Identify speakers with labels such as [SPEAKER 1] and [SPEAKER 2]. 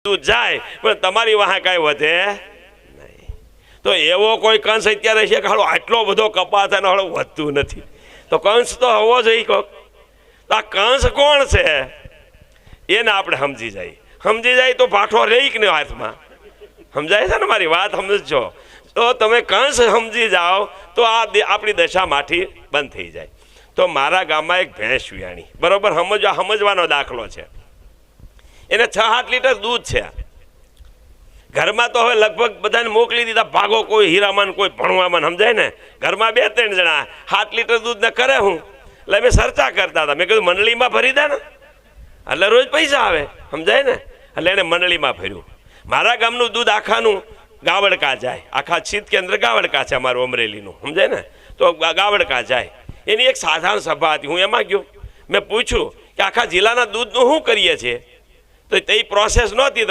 [SPEAKER 1] દૂધ જાય પણ તમારી વાહ કાંઈ વધે નહીં. તો એવો કોઈ કંસ અત્યારે છે કે હાલો આટલો બધો કપાસ અને હાલો વધતું નથી, તો કંસ તો હોવો જોઈએ કોક. તો આ કંસ કોણ છે એને આપણે સમજી જાય તો પાઠો રહી કે નહીં હાથમાં. સમજાય છે ને મારી વાત? સમજો તો તમે કંસ સમજી જાઓ તો આ આપણી દશા માઠી બંધ થઈ જાય. તો મારા ગામમાં એક ભેંસ વિયાણી, બરોબર, સમજવાનો દાખલો છે. એને 6-8 લીટર દૂધ છે. ઘરમાં તો હવે લગભગ બધાને મોકલી દીધા, ભાગો, કોઈ હીરામાન, કોઈ ભણવામાં, સમજાય ને. ઘરમાં 2-3 જણા 7 લીટર દૂધ ને કરે હું. એટલે અમે ચર્ચા કરતા હતા, મેં કીધું મંડળીમાં ભરી દે ને, એટલે રોજ પૈસા આવે, સમજાય ને. એટલે એને મંડળીમાં ભર્યું. મારા ગામનું દૂધ આખાનું ગાવડકા જાય, આખા શીત કેન્દ્ર ગાવડકા છે અમારું અમરેલીનું, સમજાય ને. તો ગાવડકા જાય. એની એક સાધારણ સભા હતી, હું એમાં ગયો. મેં પૂછ્યું કે આખા જિલ્લાના દૂધનું શું કરીએ છીએ? તો તે પ્રોસેસ નહોતી.